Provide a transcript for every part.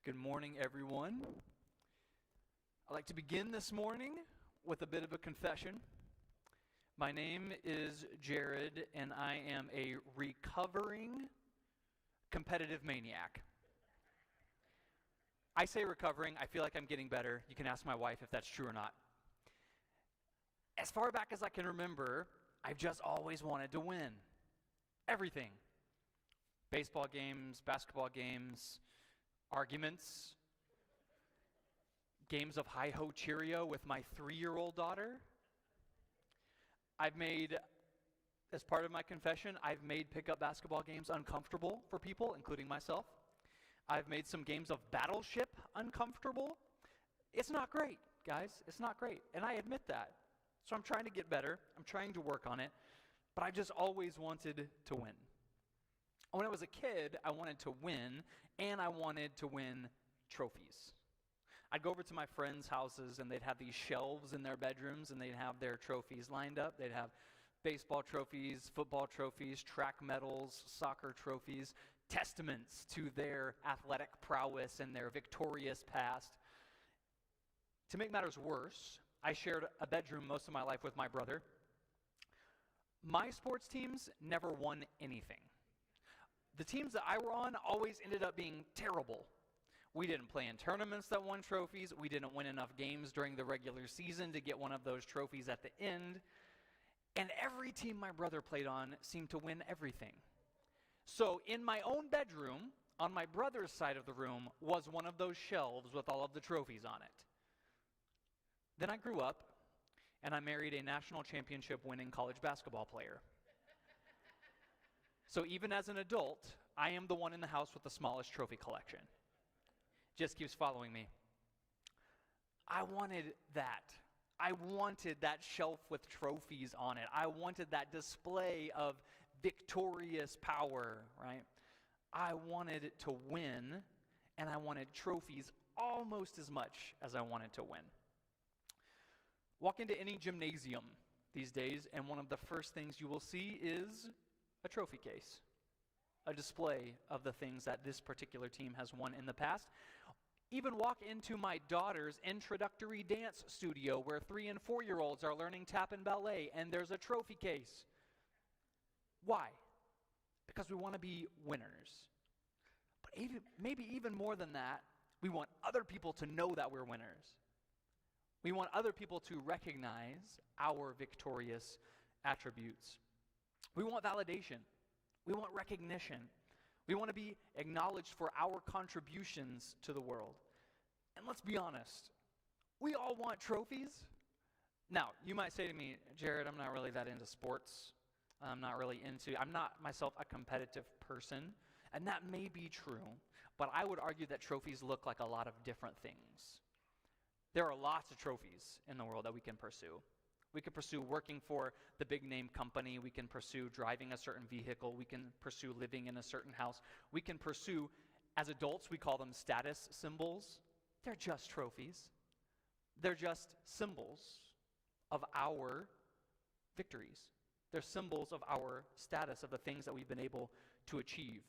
Good morning, everyone. I'd like to begin this morning with a bit of a confession. My name is Jared, and I am a recovering competitive maniac. I say recovering, I feel like I'm getting better. You can ask my wife if that's true or not. As far back as I can remember, I've just always wanted to win. Everything. Baseball games, basketball games, arguments, games of hi-ho Cheerio with my 3-year-old daughter. As part of my confession, I've made pickup basketball games uncomfortable for people, including myself. I've made some games of Battleship uncomfortable. It's not great, guys. It's not great, and I admit that. So I'm trying to get better. I'm trying to work on it, but I just always wanted to win. When I was a kid, I wanted to win, and I wanted to win trophies. I'd go over to my friends' houses, and they'd have these shelves in their bedrooms, and they'd have their trophies lined up. They'd have baseball trophies, football trophies, track medals, soccer trophies, testaments to their athletic prowess and their victorious past. To make matters worse, I shared a bedroom most of my life with my brother. My sports teams never won anything. The teams that I were on always ended up being terrible. We didn't play in tournaments that won trophies. We didn't win enough games during the regular season to get one of those trophies at the end. And every team my brother played on seemed to win everything. So in my own bedroom, on my brother's side of the room, was one of those shelves with all of the trophies on it. Then I grew up, and I married a national championship winning college basketball player. So even as an adult, I am the one in the house with the smallest trophy collection. Just keeps following me. I wanted that. I wanted that shelf with trophies on it. I wanted that display of victorious power, right? I wanted to win, and I wanted trophies almost as much as I wanted to win. Walk into any gymnasium these days, and one of the first things you will see is a trophy case, a display of the things that this particular team has won in the past. Even walk into my daughter's introductory dance studio where 3- and 4-year-olds are learning tap and ballet, and there's a trophy case. Why? Because we want to be winners. But maybe even more than that, we want other people to know that we're winners. We want other people to recognize our victorious attributes. We want validation. We want recognition. We want to be acknowledged for our contributions to the world. And let's be honest, we all want trophies. Now, you might say to me, Jared, I'm not really that into sports. I'm not myself a competitive person. And that may be true, but I would argue that trophies look like a lot of different things. There are lots of trophies in the world that we can pursue. We can pursue working for the big name company. We can pursue driving a certain vehicle. We can pursue living in a certain house. We can pursue, as adults, we call them status symbols. They're just trophies. They're just symbols of our victories. They're symbols of our status, of the things that we've been able to achieve.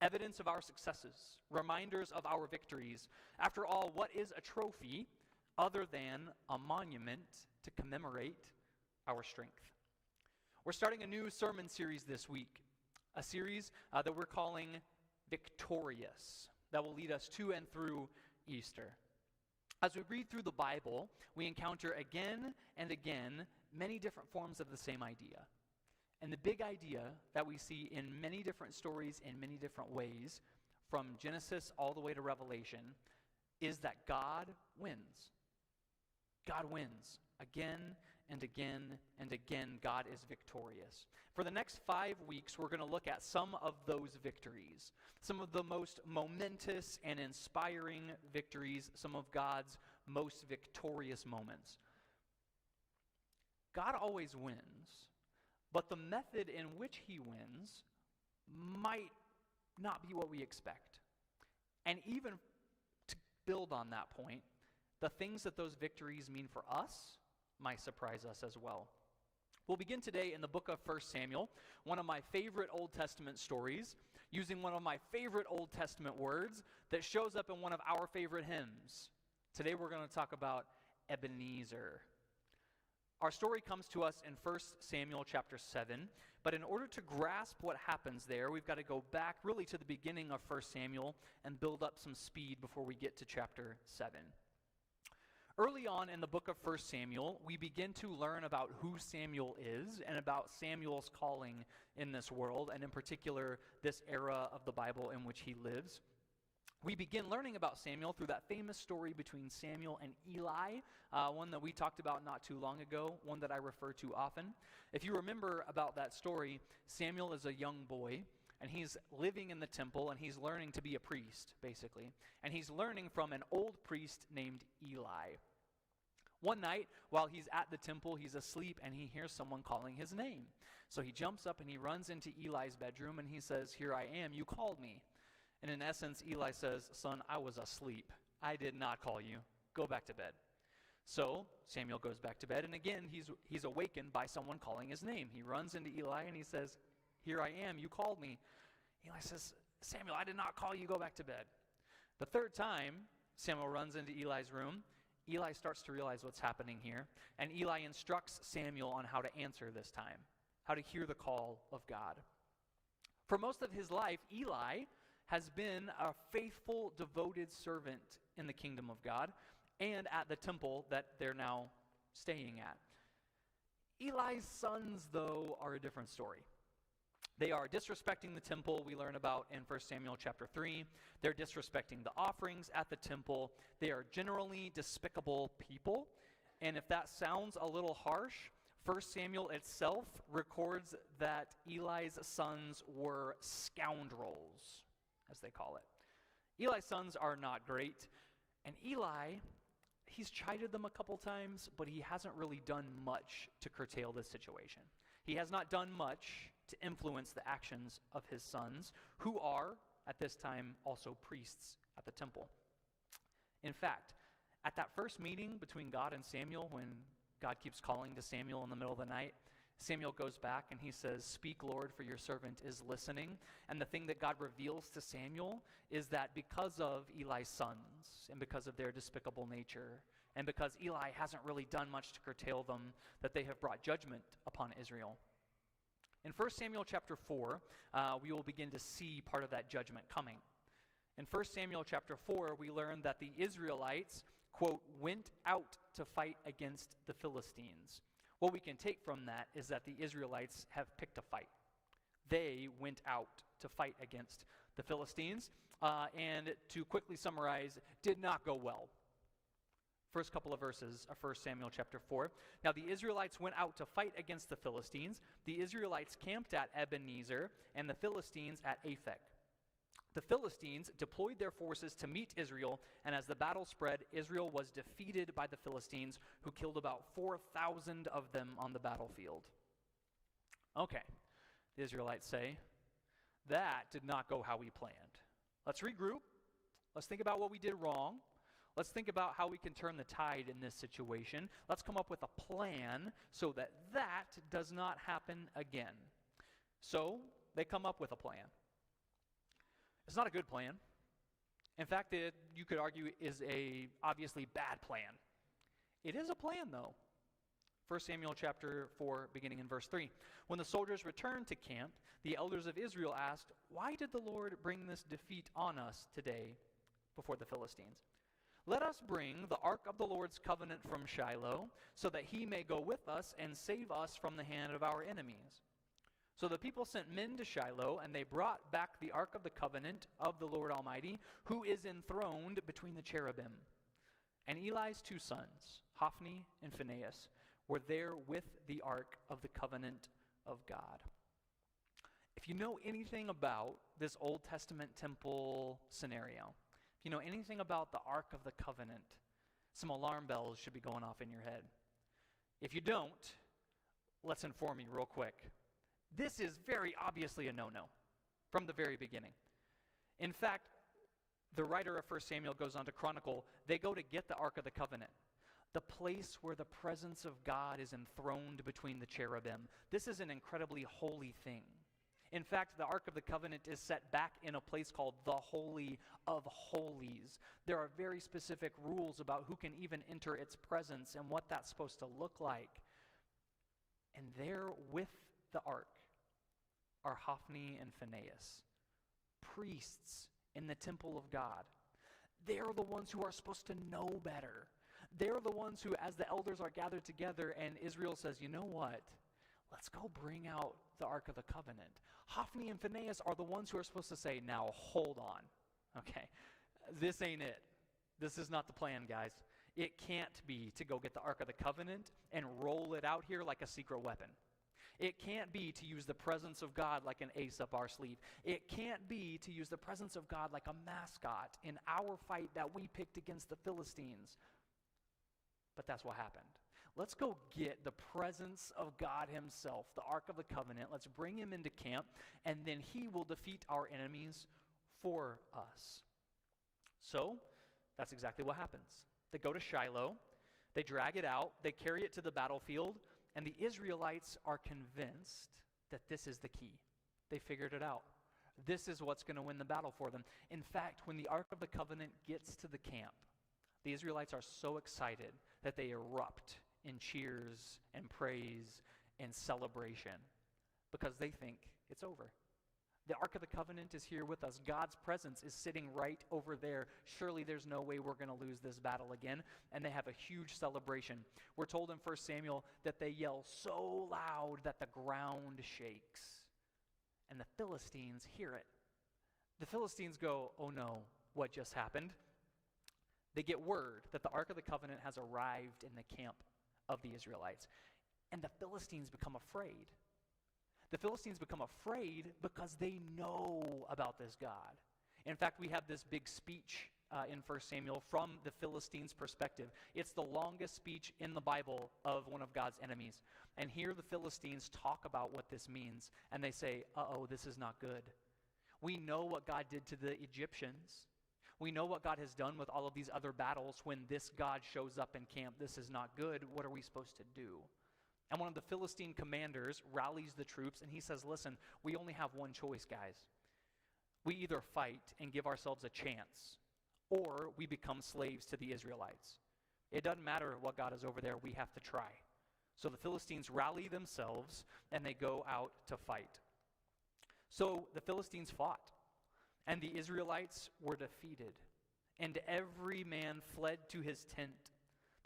Evidence of our successes, reminders of our victories. After all, what is a trophy other than a monument to commemorate our strength? We're starting a new sermon series this week, a series that we're calling Victorious, that will lead us to and through Easter. As we read through the Bible, we encounter again and again many different forms of the same idea. And the big idea that we see in many different stories in many different ways, from Genesis all the way to Revelation, is that God wins. God wins. Again and again and again, God is victorious. For the next 5 weeks, we're going to look at some of those victories, some of the most momentous and inspiring victories, some of God's most victorious moments. God always wins, but the method in which he wins might not be what we expect. And even to build on that point, the things that those victories mean for us might surprise us as well. We'll begin today in the book of 1 Samuel, one of my favorite Old Testament stories. using one of my favorite Old Testament words that shows up in one of our favorite hymns. Today we're going to talk about Ebenezer. Our story comes to us in 1 Samuel chapter 7, but in order to grasp what happens there, we've got to go back really to the beginning of 1 Samuel and build up some speed before we get to chapter 7. Early on in the book of 1 Samuel, we begin to learn about who Samuel is and about Samuel's calling in this world, and in particular, this era of the Bible in which he lives. We begin learning about Samuel through that famous story between Samuel and Eli, one that we talked about not too long ago, one that I refer to often. If you remember about that story, Samuel is a young boy, and he's living in the temple, and he's learning to be a priest, basically. And he's learning from an old priest named Eli. One night, while he's at the temple, he's asleep, and he hears someone calling his name. So he jumps up, and he runs into Eli's bedroom, and he says, "Here I am, you called me." And in essence, Eli says, "Son, I was asleep. I did not call you. Go back to bed." So Samuel goes back to bed, and again, he's awakened by someone calling his name. He runs into Eli, and he says, "Here I am, you called me." Eli says, "Samuel, I did not call you. Go back to bed." The third time, Samuel runs into Eli's room. Eli starts to realize what's happening here, and Eli instructs Samuel on how to answer this time, how to hear the call of God. For most of his life, Eli has been a faithful, devoted servant in the kingdom of God and at the temple that they're now staying at. Eli's sons, though, are a different story. They are disrespecting the temple, we learn about in 1 Samuel chapter 3. They're disrespecting the offerings at the temple. They are generally despicable people. And if that sounds a little harsh, 1 Samuel itself records that Eli's sons were scoundrels, as they call it. Eli's sons are not great. And Eli, he's chided them a couple times, but he hasn't really done much to curtail this situation. He has not done much to influence the actions of his sons, who are, at this time, also priests at the temple. In fact, at that first meeting between God and Samuel, when God keeps calling to Samuel in the middle of the night, Samuel goes back and he says, "Speak, Lord, for your servant is listening." And the thing that God reveals to Samuel is that because of Eli's sons and because of their despicable nature, and because Eli hasn't really done much to curtail them, that they have brought judgment upon Israel. In 1 Samuel chapter 4, we will begin to see part of that judgment coming. In 1 Samuel chapter 4, we learn that the Israelites, quote, "went out to fight against the Philistines." What we can take from that is that the Israelites have picked a fight. They went out to fight against the Philistines, and to quickly summarize, did not go well. First couple of verses of 1 Samuel chapter 4. "Now the Israelites went out to fight against the Philistines. The Israelites camped at Ebenezer, and the Philistines at Aphek. The Philistines deployed their forces to meet Israel, and as the battle spread, Israel was defeated by the Philistines, who killed about 4,000 of them on the battlefield." Okay, the Israelites say, that did not go how we planned. Let's regroup. Let's think about what we did wrong. Let's think about how we can turn the tide in this situation. Let's come up with a plan so that that does not happen again. So they come up with a plan. It's not a good plan. In fact, you could argue is a obviously bad plan. It is a plan, though. 1 Samuel chapter 4, beginning in verse 3. "When the soldiers returned to camp, the elders of Israel asked, 'Why did the Lord bring this defeat on us today before the Philistines? Let us bring the ark of the Lord's covenant from Shiloh, so that he may go with us and save us from the hand of our enemies.' So the people sent men to Shiloh, and they brought back the ark of the covenant of the Lord Almighty, who is enthroned between the cherubim. And Eli's two sons, Hophni and Phinehas, were there with the ark of the covenant of God." If you know anything about this Old Testament temple scenario, if you know anything about the Ark of the Covenant, some alarm bells should be going off in your head. If you don't, let's inform you real quick. This is very obviously a no-no from the very beginning. In fact, the writer of 1 Samuel goes on to chronicle, they go to get the Ark of the Covenant, the place where the presence of God is enthroned between the cherubim. This is an incredibly holy thing. In fact, the Ark of the Covenant is set back in a place called the Holy of Holies. There are very specific rules about who can even enter its presence and what that's supposed to look like. And there with the Ark are Hophni and Phinehas, priests in the temple of God. They're the ones who are supposed to know better. They're the ones who, as the elders are gathered together and Israel says, you know what? Let's go bring out the Ark of the Covenant. Hophni and Phinehas are the ones who are supposed to say, now hold on. Okay, this ain't it. This is not the plan, guys. It can't be to go get the Ark of the Covenant and roll it out here like a secret weapon. It can't be to use the presence of God like an ace up our sleeve. It can't be to use the presence of God like a mascot in our fight that we picked against the Philistines. But that's what happened. Let's go get the presence of God himself, the Ark of the Covenant. Let's bring him into camp, and then he will defeat our enemies for us. So, that's exactly what happens. They go to Shiloh, they drag it out, they carry it to the battlefield, and the Israelites are convinced that this is the key. They figured it out. This is what's going to win the battle for them. In fact, when the Ark of the Covenant gets to the camp, the Israelites are so excited that they erupt in cheers and praise and celebration because they think it's over. The Ark of the Covenant is here with us. God's presence is sitting right over there. Surely there's no way we're going to lose this battle again. And they have a huge celebration. We're told in 1 Samuel that they yell so loud that the ground shakes. And the Philistines hear it. The Philistines go, oh no, what just happened? They get word that the Ark of the Covenant has arrived in the camp of the Israelites. And the Philistines become afraid. The Philistines become afraid because they know about this God. In fact, we have this big speech in 1 Samuel from the Philistines' perspective. It's the longest speech in the Bible of one of God's enemies. And here the Philistines talk about what this means. And they say, uh-oh, this is not good. We know what God did to the Egyptians. We know what God has done with all of these other battles. When this God shows up in camp, this is not good. What are we supposed to do? And one of the Philistine commanders rallies the troops, and he says, listen, we only have one choice, guys. We either fight and give ourselves a chance, or we become slaves to the Israelites. It doesn't matter what God is over there. We have to try. So the Philistines rally themselves, and they go out to fight. So the Philistines fought, and the Israelites were defeated, and every man fled to his tent.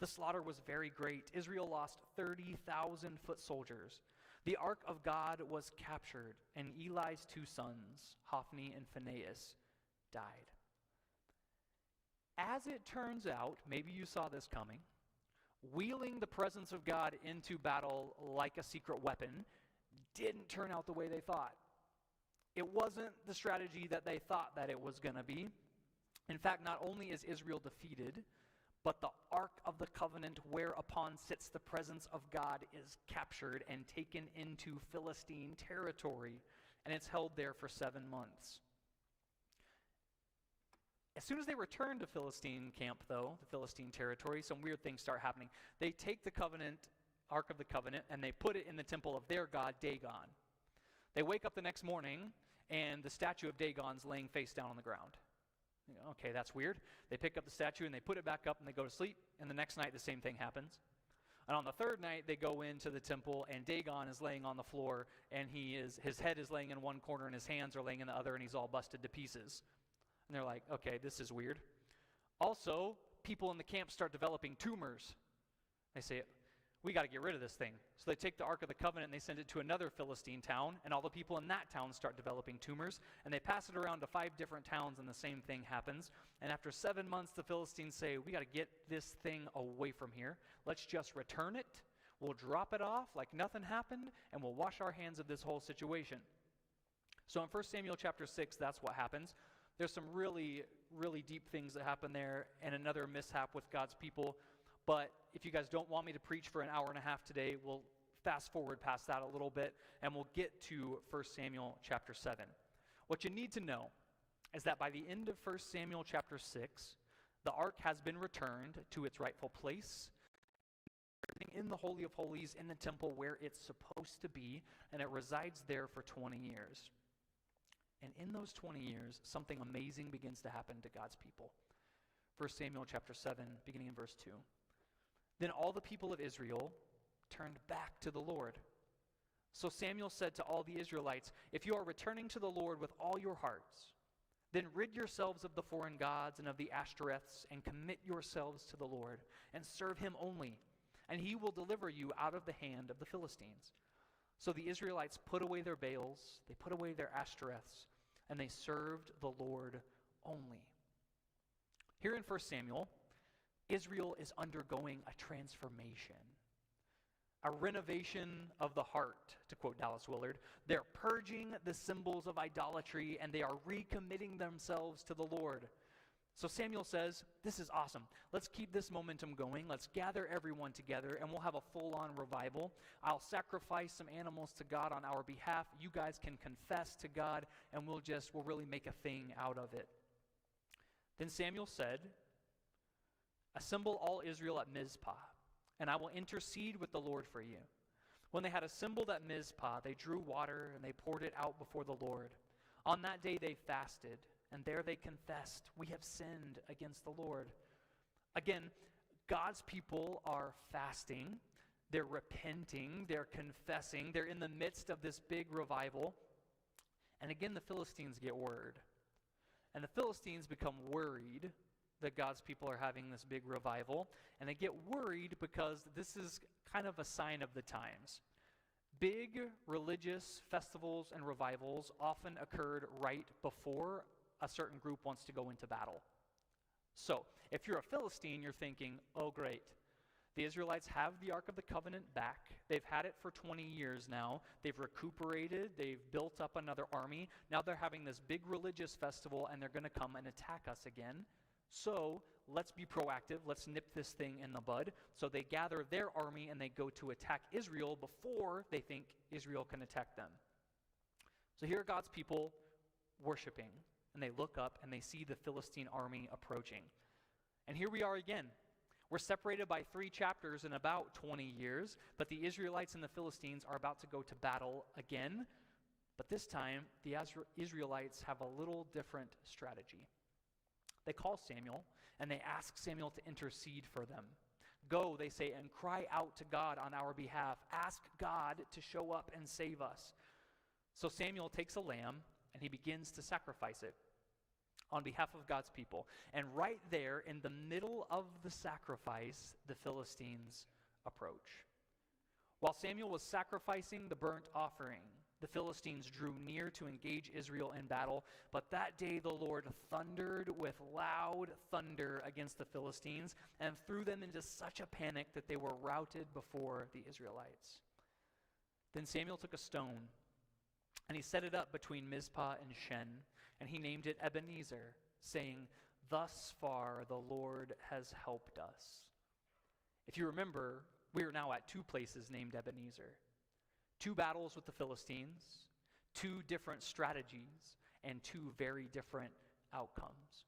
The slaughter was very great. Israel lost 30,000 foot soldiers. The ark of God was captured, and Eli's two sons, Hophni and Phinehas, died. As it turns out, maybe you saw this coming, wheeling the presence of God into battle like a secret weapon didn't turn out the way they thought. It wasn't the strategy that they thought that it was going to be. In fact, not only is Israel defeated, but the Ark of the Covenant whereupon sits the presence of God is captured and taken into Philistine territory, and it's held there for 7 months. As soon as they return to Philistine camp, though, the Philistine territory, some weird things start happening. They take the Ark of the Covenant, and they put it in the temple of their god, Dagon. They wake up the next morning, and the statue of Dagon's laying face down on the ground. Okay, that's weird. They pick up the statue and they put it back up and they go to sleep. And the next night the same thing happens. And on the third night they go into the temple and Dagon is laying on the floor and his head is laying in one corner and his hands are laying in the other and he's all busted to pieces. And they're like, okay, this is weird. Also, people in the camp start developing tumors. They say, we got to get rid of this thing. So they take the Ark of the Covenant and they send it to another Philistine town, and all the people in that town start developing tumors, and they pass it around to 5 different towns, and the same thing happens. And after 7 months, the Philistines say, we got to get this thing away from here. Let's just return it. We'll drop it off like nothing happened, and we'll wash our hands of this whole situation. So in 1 Samuel chapter 6, that's what happens. There's some really, really deep things that happen there, and another mishap with God's people. But if you guys don't want me to preach for an hour and a half today, we'll fast forward past that a little bit, and we'll get to 1 Samuel chapter 7. What you need to know is that by the end of 1 Samuel chapter 6, the ark has been returned to its rightful place. Everything in the Holy of Holies in the temple where it's supposed to be, and it resides there for 20 years. And in those 20 years, something amazing begins to happen to God's people. 1 Samuel chapter 7, beginning in verse 2. Then all the people of Israel turned back to the Lord. So Samuel said to all the Israelites, if you are returning to the Lord with all your hearts, then rid yourselves of the foreign gods and of the Ashtoreths, and commit yourselves to the Lord, and serve him only, and he will deliver you out of the hand of the Philistines. So the Israelites put away their Baals, they put away their Ashtoreths, and they served the Lord only. Here in 1 Samuel, Israel is undergoing a transformation, a renovation of the heart, to quote Dallas Willard. They're purging the symbols of idolatry, and they are recommitting themselves to the Lord. So Samuel says, this is awesome. Let's keep this momentum going. Let's gather everyone together, and we'll have a full-on revival. I'll sacrifice some animals to God on our behalf. You guys can confess to God, and we'll really make a thing out of it. Then Samuel said, assemble all Israel at Mizpah, and I will intercede with the Lord for you. When they had assembled at Mizpah, they drew water, and they poured it out before the Lord. On that day they fasted, and there they confessed, we have sinned against the Lord. Again, God's people are fasting, they're repenting, they're confessing, they're in the midst of this big revival. And again, the Philistines get word. And the Philistines become worried that God's people are having this big revival, and they get worried because this is kind of a sign of the times. Big religious festivals and revivals often occurred right before a certain group wants to go into battle. So, if you're a Philistine, you're thinking, oh great, the Israelites have the Ark of the Covenant back. They've had it for 20 years now. They've recuperated. They've built up another army. Now they're having this big religious festival, and they're going to come and attack us again. So let's be proactive. Let's nip this thing in the bud. So they gather their army, and they go to attack Israel before they think Israel can attack them. So here are God's people worshiping, and they look up, and they see the Philistine army approaching. And here we are again. We're separated by 3 chapters in about 20 years, but the Israelites and the Philistines are about to go to battle again. But this time, the Israelites have a little different strategy. They call Samuel, and they ask Samuel to intercede for them. Go, they say, and cry out to God on our behalf. Ask God to show up and save us. So Samuel takes a lamb, and he begins to sacrifice it on behalf of God's people. And right there, in the middle of the sacrifice, the Philistines approach. While Samuel was sacrificing the burnt offering, the Philistines drew near to engage Israel in battle, but that day the Lord thundered with loud thunder against the Philistines and threw them into such a panic that they were routed before the Israelites. Then Samuel took a stone, and he set it up between Mizpah and Shen, and he named it Ebenezer, saying, thus far the Lord has helped us. If you remember, we are now at 2 places named Ebenezer. 2 battles with the Philistines, 2 different strategies, and 2 very different outcomes.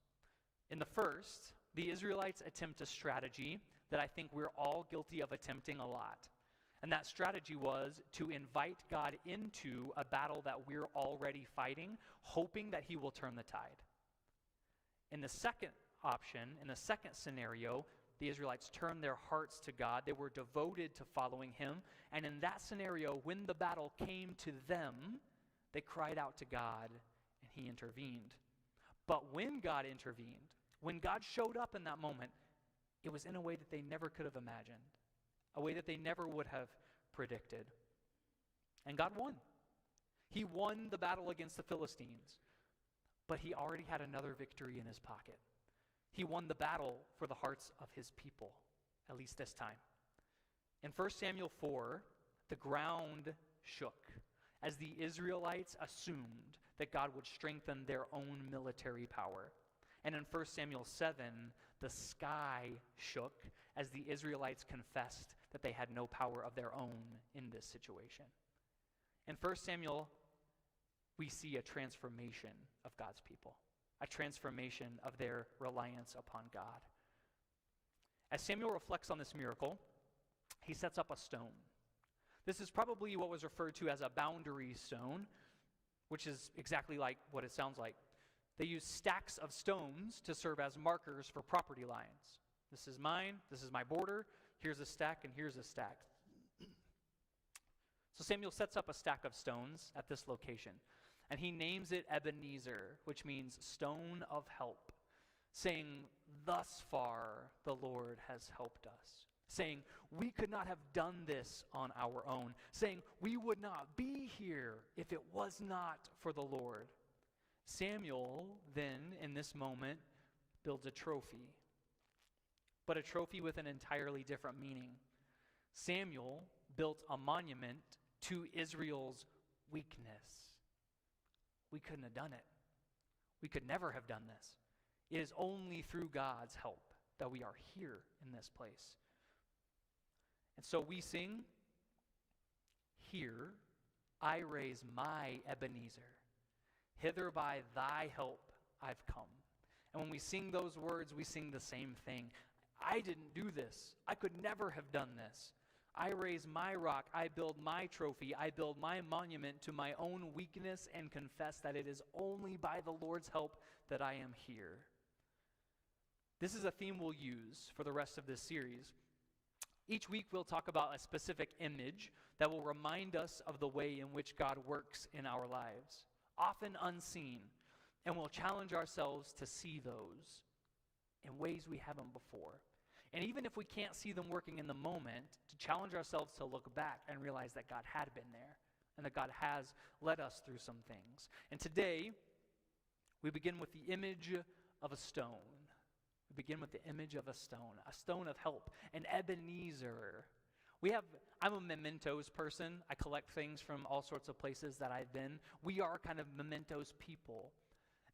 In the first, the Israelites attempt a strategy that I think we're all guilty of attempting a lot. And that strategy was to invite God into a battle that we're already fighting, hoping that he will turn the tide. In the second option, in the second scenario, the Israelites turned their hearts to God. They were devoted to following him. And in that scenario, when the battle came to them, they cried out to God, and he intervened. But when God intervened, when God showed up in that moment, it was in a way that they never could have imagined, a way that they never would have predicted. And God won. He won the battle against the Philistines, but he already had another victory in his pocket. He won the battle for the hearts of his people, at least this time. In 1 Samuel 4, the ground shook as the Israelites assumed that God would strengthen their own military power. And in 1 Samuel 7, the sky shook as the Israelites confessed that they had no power of their own in this situation. In 1 Samuel, we see a transformation of God's people, a transformation of their reliance upon God. As Samuel reflects on this miracle, he sets up a stone. This is probably what was referred to as a boundary stone, which is exactly like what it sounds like. They use stacks of stones to serve as markers for property lines. This is mine, this is my border, here's a stack, and here's a stack. So Samuel sets up a stack of stones at this location, and he names it Ebenezer, which means stone of help, saying, thus far the Lord has helped us. Saying, we could not have done this on our own. Saying, we would not be here if it was not for the Lord. Samuel then, in this moment, builds a trophy, but a trophy with an entirely different meaning. Samuel built a monument to Israel's weakness. We couldn't have done it. We could never have done this. It is only through God's help that we are here in this place. And so we sing, here I raise my Ebenezer. Hither by thy help I've come. And when we sing those words, we sing the same thing. I didn't do this. I could never have done this. I raise my rock, I build my trophy, I build my monument to my own weakness and confess that it is only by the Lord's help that I am here. This is a theme we'll use for the rest of this series. Each week we'll talk about a specific image that will remind us of the way in which God works in our lives, often unseen, and we'll challenge ourselves to see those in ways we haven't before. And even if we can't see them working in the moment, to challenge ourselves to look back and realize that God had been there and that God has led us through some things. And today, we begin with the image of a stone. We begin with the image of a stone of help, an Ebenezer. I'm a mementos person. I collect things from all sorts of places that I've been. We are kind of mementos people.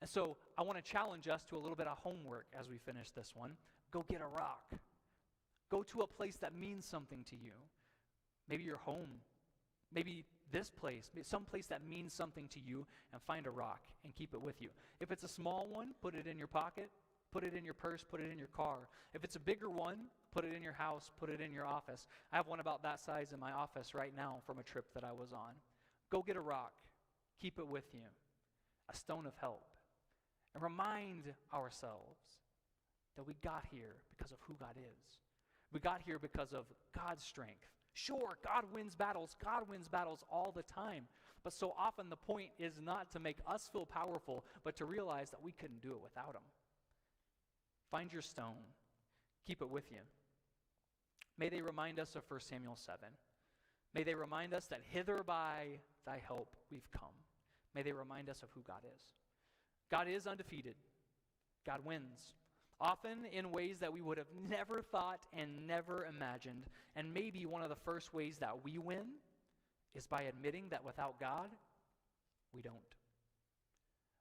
And so I want to challenge us to a little bit of homework as we finish this one. Go get a rock. Go to a place that means something to you. Maybe your home. Maybe this place. Some place that means something to you, and find a rock and keep it with you. If it's a small one, put it in your pocket. Put it in your purse. Put it in your car. If it's a bigger one, put it in your house. Put it in your office. I have one about that size in my office right now from a trip that I was on. Go get a rock. Keep it with you. A stone of help. And remind ourselves that we got here because of who God is. We got here because of God's strength. Sure, God wins battles. God wins battles all the time. But so often the point is not to make us feel powerful, but to realize that we couldn't do it without him. Find your stone. Keep it with you. May they remind us of 1 Samuel 7. May they remind us that hither by thy help we've come. May they remind us of who God is. God is undefeated. God wins. Often in ways that we would have never thought and never imagined. And maybe one of the first ways that we win is by admitting that without God, we don't.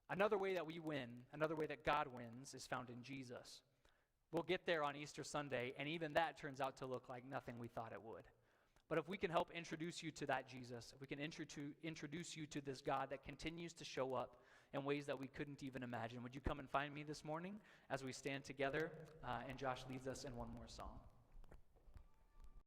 Another way that we win, another way that God wins, is found in Jesus. We'll get there on Easter Sunday, and even that turns out to look like nothing we thought it would. But if we can help introduce you to that Jesus, if we can introduce you to this God that continues to show up in ways that we couldn't even imagine, would you come and find me this morning as we stand together and Josh leads us in one more song?